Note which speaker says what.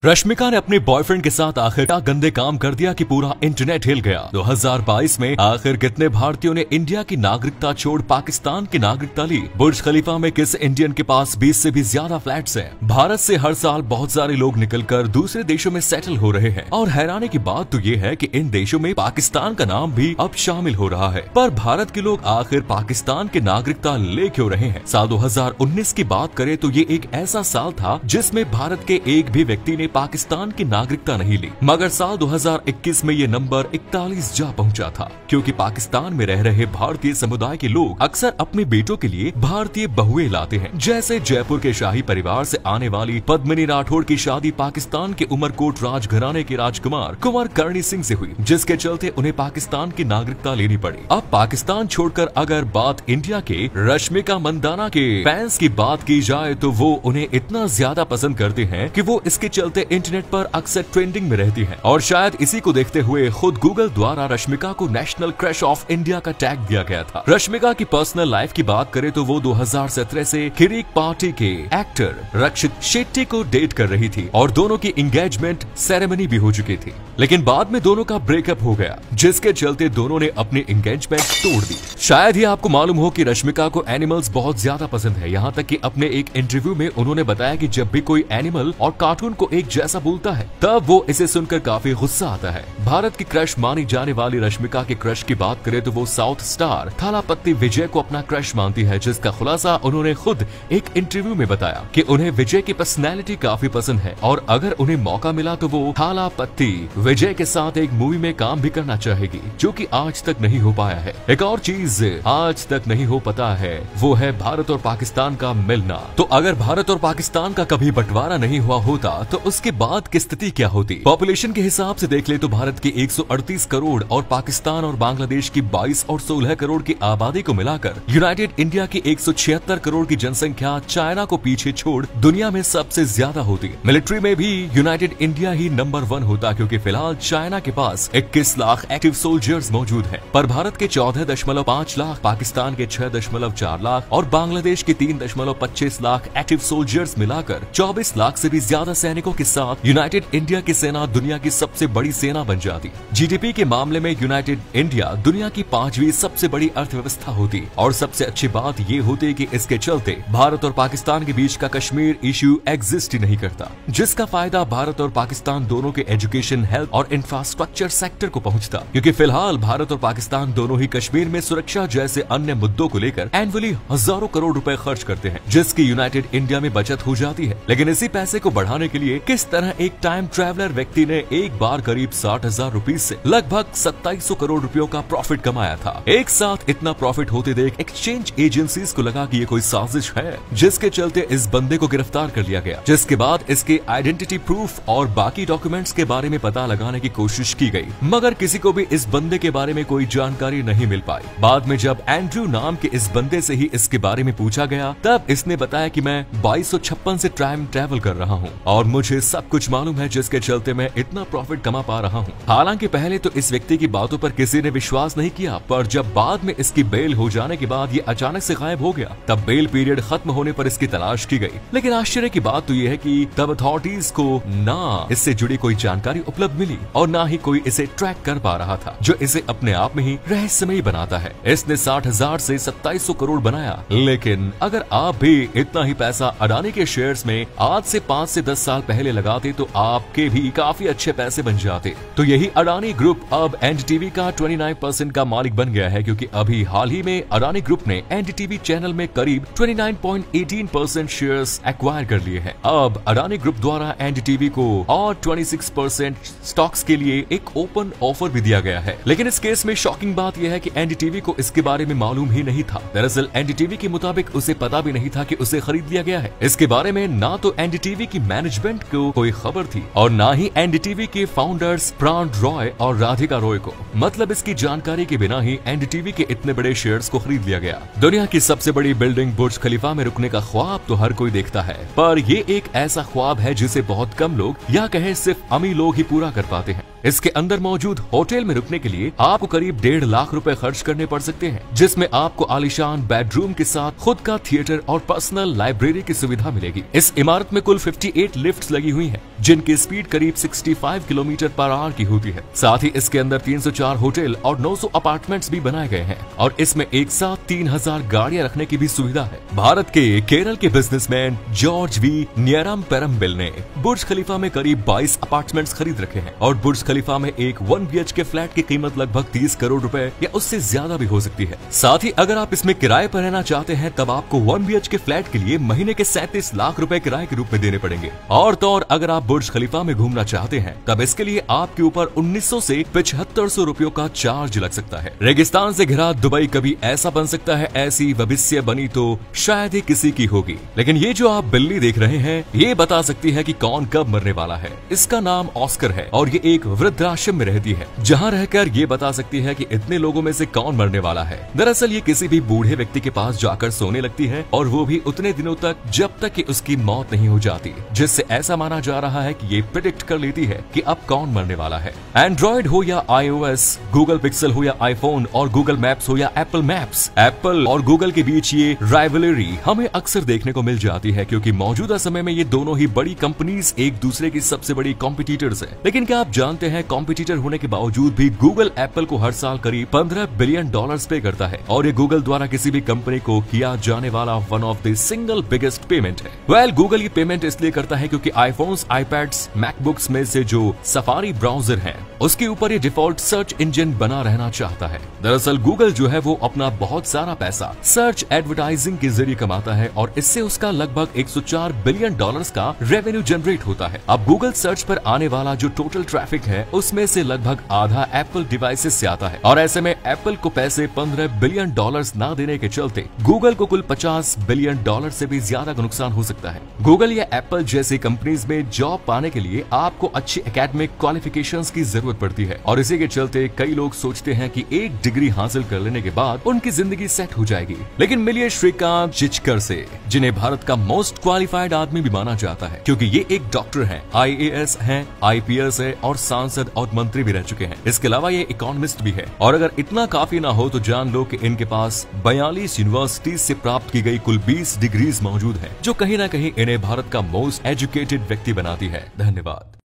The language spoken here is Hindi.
Speaker 1: रश्मिका ने अपने बॉयफ्रेंड के साथ आखिर क्या गंदे काम कर दिया कि पूरा इंटरनेट हिल गया। 2022 में आखिर कितने भारतीयों ने इंडिया की नागरिकता छोड़ पाकिस्तान की नागरिकता ली। बुर्ज खलीफा में किस इंडियन के पास 20 से भी ज्यादा फ्लैट्स हैं। भारत से हर साल बहुत सारे लोग निकलकर दूसरे देशों में सेटल हो रहे हैं और हैरानी की बात तो ये है कि इन देशों में पाकिस्तान का नाम भी अब शामिल हो रहा है। पर भारत के लोग आखिर पाकिस्तान की नागरिकता ले क्यों रहे हैं? साल 2019 की बात करें तो ये एक ऐसा साल था जिसमें भारत के एक भी व्यक्ति ने पाकिस्तान की नागरिकता नहीं ली, मगर साल 2021 में ये नंबर 41 जा पहुंचा था, क्योंकि पाकिस्तान में रह रहे भारतीय समुदाय के लोग अक्सर अपने बेटों के लिए भारतीय बहुएं लाते हैं। जैसे जयपुर के शाही परिवार से आने वाली पद्मिनी राठौड़ की शादी पाकिस्तान के उमरकोट राजघराने के राजकुमार कुंवर करणी सिंह से हुई, जिसके चलते उन्हें पाकिस्तान की नागरिकता लेनी पड़ी। अब पाकिस्तान छोड़कर अगर बात इंडिया के रश्मिका मंदाना के फैंस की बात की जाए तो वो उन्हें इतना ज्यादा पसंद करते हैं कि वो इसके चलते इंटरनेट पर अक्सर ट्रेंडिंग में रहती हैं। और शायद इसी को देखते हुए खुद गूगल द्वारा रश्मिका को नेशनल क्रश ऑफ इंडिया का टैग दिया गया था। रश्मिका की पर्सनल लाइफ की बात करें तो वो 2017 से किरीक पार्टी के एक्टर रक्षित शेट्टी को डेट कर रही थी और दोनों की एंगेजमेंट सेरेमनी भी हो चुकी थी, लेकिन बाद में दोनों का ब्रेकअप हो गया, जिसके चलते दोनों ने अपनी एंगेजमेंट तोड़ दी। शायद ही आपको मालूम हो कि रश्मिका को एनिमल्स बहुत ज्यादा पसंद है, यहाँ तक कि अपने एक इंटरव्यू में उन्होंने बताया कि जब भी कोई एनिमल और कार्टून को एक जैसा बोलता है तब वो इसे सुनकर काफी गुस्सा आता है। भारत की क्रश मानी जाने वाली रश्मिका के क्रश की बात करें तो वो साउथ स्टार थालापति विजय को अपना क्रश मानती है, जिसका खुलासा उन्होंने खुद एक इंटरव्यू में बताया कि उन्हें विजय की पर्सनैलिटी काफी पसंद है और अगर उन्हें मौका मिला तो वो थालापति विजय के साथ एक मूवी में काम भी करना चाहेगी, जो कि आज तक नहीं हो पाया है। एक और चीज आज तक नहीं हो पता है, वो है भारत और पाकिस्तान का मिलना। तो अगर भारत और पाकिस्तान का कभी बंटवारा नहीं हुआ होता तो उसके बाद की स्थिति क्या होती? पॉपुलेशन के हिसाब से देख ले तो भारत के 138 करोड़ और पाकिस्तान और बांग्लादेश की 22 और 16 करोड़ की आबादी को मिलाकर यूनाइटेड इंडिया की 176 करोड़ की जनसंख्या चाइना को पीछे छोड़ दुनिया में सबसे ज्यादा होती। मिलिट्री में भी यूनाइटेड इंडिया ही नंबर 1 होता, क्योंकि फिलहाल चाइना के पास 21 लाख एक्टिव सोल्जर्स मौजूद हैं, पर भारत के 14.5 लाख, पाकिस्तान के 6.4 लाख और बांग्लादेश के 3.25 लाख एक्टिव सोल्जर्स मिलाकर 24 लाख से भी ज्यादा सैनिकों के साथ यूनाइटेड इंडिया की सेना दुनिया की सबसे बड़ी सेना बन जाती। जीडीपी के मामले में यूनाइटेड इंडिया दुनिया की 5वीं सबसे बड़ी अर्थव्यवस्था होती और सबसे अच्छी बात ये होती कि इसके चलते भारत और पाकिस्तान के बीच का कश्मीर इश्यू एग्जिस्ट ही नहीं करता, जिसका फायदा भारत और पाकिस्तान दोनों के एजुकेशन, हेल्थ और इंफ्रास्ट्रक्चर सेक्टर को पहुंचता, क्योंकि फिलहाल भारत और पाकिस्तान दोनों ही कश्मीर में सुरक्षा जैसे अन्य मुद्दों को लेकर एनुअली हजारों करोड़ रुपए खर्च करते हैं, जिसकी यूनाइटेड इंडिया में बचत हो जाती है। लेकिन इसी पैसे को बढ़ाने के लिए किस तरह एक टाइम ट्रैवलर व्यक्ति ने एक बार करीब 60,000 रुपीज से लगभग 2700 करोड़ रुपयों का प्रॉफिट कमाया था। एक साथ इतना प्रॉफिट होते देख एक्सचेंज एजेंसीज को लगा कि ये कोई साजिश है, जिसके चलते इस बंदे को गिरफ्तार कर लिया गया, जिसके बाद इसके आइडेंटिटी प्रूफ और बाकी डॉक्यूमेंट्स के बारे में पता लगाने की कोशिश की गई, मगर किसी को भी इस बंदे के बारे में कोई जानकारी नहीं मिल पाई। बाद में जब एंड्रू नाम के इस बंदे से ही इसके बारे में पूछा गया, तब इसने बताया कि मैं 2256 से टाइम ट्रैवल कर रहा हूँ और मुझे सब कुछ मालूम है, जिसके चलते मैं इतना प्रॉफिट कमा पा रहा हूँ। हालांकि पहले तो इस व्यक्ति की बातों पर किसी ने विश्वास नहीं किया, पर जब बाद में इसकी बेल हो जाने के बाद ये अचानक से गायब हो गया, तब बेल पीरियड खत्म होने पर इसकी तलाश की गई। लेकिन आश्चर्य की बात तो ये है कि तब अथॉरिटीज को ना इससे जुड़ी कोई जानकारी उपलब्ध मिली और ना ही कोई इसे ट्रैक कर पा रहा था, जो इसे अपने आप में ही रहस्यमयी बनाता है। इसने 60,000 से 2700 करोड़ बनाया, लेकिन अगर आप भी इतना ही पैसा अडानी के शेयर्स में आज से 5 से 10 साल पहले लगाते तो आपके भी काफी अच्छे पैसे बन जाते। तो यही अडानी ग्रुप अब एनडीटीवी का 29% का मालिक बन गया है, क्योंकि अभी हाल ही में अडानी ग्रुप ने एनडीटीवी चैनल में करीब 29.18% शेयर्स एक्वायर कर लिए हैं। अब अडानी ग्रुप द्वारा एनडीटीवी को और 26% स्टॉक्स के लिए एक ओपन ऑफर भी दिया गया है। लेकिन इस केस में शॉकिंग बात यह है कि एनडीटीवी को इसके बारे में मालूम ही नहीं था। दरअसल एनडीटीवी के मुताबिक उसे पता भी नहीं था कि उसे खरीद लिया गया है। इसके बारे में ना तो एनडीटीवी की मैनेजमेंट को कोई खबर थी और ना ही एनडीटीवी के फाउंडर्स प्राण रॉय और राधिका रॉय को। मतलब इसकी जानकारी के बिना ही एनडीटीवी के इतने बड़े शेयर्स को खरीद लिया गया। दुनिया की सबसे बड़ी बिल्डिंग बुर्ज खलीफा में रुकने का ख्वाब तो हर कोई देखता है, पर ये एक ऐसा ख्वाब है जिसे बहुत कम लोग या कहे सिर्फ अमीर लोग ही पूरा कर पाते हैं। इसके अंदर मौजूद होटल में रुकने के लिए आपको करीब 1.5 लाख रुपए खर्च करने पड़ सकते हैं, जिसमें आपको आलीशान बेडरूम के साथ खुद का थिएटर और पर्सनल लाइब्रेरी की सुविधा मिलेगी। इस इमारत में कुल 58 लिफ्ट्स लगी हुई हैं, जिनकी स्पीड करीब 65 किलोमीटर पर आवर की होती है। साथ ही इसके अंदर 304 होटल और 900 अपार्टमेंट्स भी बनाए गए हैं और इसमें एक साथ 3000 गाड़ियां रखने की भी सुविधा है। भारत के केरल के बिजनेसमैन जॉर्ज वी न्याराम पेरम्बिल ने बुर्ज खलीफा में करीब 22 अपार्टमेंट्स खरीद रखे हैं और बुर्ज खलीफा में एक 1 BHK फ्लैट की कीमत लगभग 30 करोड़ रुपए या उससे ज्यादा भी हो सकती है। साथ ही अगर आप इसमें किराए पर रहना चाहते हैं तब आपको 1 BHK फ्लैट के लिए महीने के 37 लाख रुपए किराए के रूप में देने पड़ेंगे। और तो और अगर आप बुर्ज खलीफा में घूमना चाहते हैं तब इसके लिए आपके ऊपर 1900 से 7500 रुपयों का चार्ज लग सकता है। रेगिस्तान से घिरा दुबई कभी ऐसा बन सकता है, ऐसी भविष्य बनी तो शायद ही किसी की होगी। लेकिन ये जो आप बिल्ली देख रहे हैं ये बता सकती है कि कौन कब मरने वाला है। इसका नाम ऑस्कर है और ये एक वृद्धाश्रम में रहती है, जहाँ रहकर ये बता सकती है कि इतने लोगों में से कौन मरने वाला है। दरअसल ये किसी भी बूढ़े व्यक्ति के पास जाकर सोने लगती है और वो भी उतने दिनों तक जब तक कि उसकी मौत नहीं हो जाती, जिससे ऐसा माना जा रहा है कि ये प्रेडिक्ट कर लेती है कि अब कौन मरने वाला है। एंड्रॉइड हो या iOS, गूगल पिक्सल हो या आईफोन और गूगल मैप्स हो या एप्पल मैप्स, एप्पल और गूगल के बीच ये राइवलरी हमें अक्सर देखने को मिल जाती है, क्योंकि मौजूदा समय में ये दोनों ही बड़ी कंपनीज एक दूसरे की सबसे बड़ी कॉम्पिटिटर्स हैं। लेकिन क्या आप जानते हैं कॉम्पिटिटर होने के बावजूद भी गूगल एप्पल को हर साल करीब $15 बिलियन पे करता है और ये गूगल द्वारा किसी भी कंपनी को किया जाने वाला one of the single biggest payment है। गूगल ये पेमेंट इसलिए करता है क्योंकि आईफोन्स, आईपैड्स, मैकबुक्स में से जो सफारी ब्राउजर है उसके ऊपर ये डिफॉल्ट सर्च इंजन बना रहना चाहता है। दरअसल गूगल जो है वो अपना बहुत सारा पैसा सर्च एडवर्टाइजिंग के जरिए कमाता है और इससे उसका लगभग $104 बिलियन का रेवेन्यू जनरेट होता है। अब गूगल सर्च पर आने वाला जो टोटल ट्रैफिक है उसमें से लगभग आधा एप्पल डिवाइसेस से आता है और ऐसे में एप्पल को पैसे $15 बिलियन ना देने के चलते गूगल को कुल $50 बिलियन से भी ज्यादा का नुकसान हो सकता है। गूगल या एप्पल जैसी कंपनीज में जॉब पाने के लिए आपको अच्छी एकेडमिक क्वालिफिकेशंस की जरूरत पड़ती है और इसी के चलते कई लोग सोचते हैं कि एक डिग्री हासिल कर लेने के बाद उनकी जिंदगी सेट हो जाएगी। लेकिन मिलिए श्रीकांत चिचकर से, जिन्हें भारत का मोस्ट क्वालिफाइड आदमी भी माना जाता है, क्योंकि ये एक डॉक्टर हैं, IAS हैं, IPS है और सांसद और मंत्री भी रह चुके हैं। इसके अलावा ये इकोनॉमिस्ट भी है और अगर इतना काफी ना हो तो जान लो कि इनके पास 42 यूनिवर्सिटी से प्राप्त की गई कुल 20 डिग्रीज मौजूद है, जो कहीं ना कहीं इन्हें भारत का मोस्ट एजुकेटेड व्यक्ति बनाती है। धन्यवाद।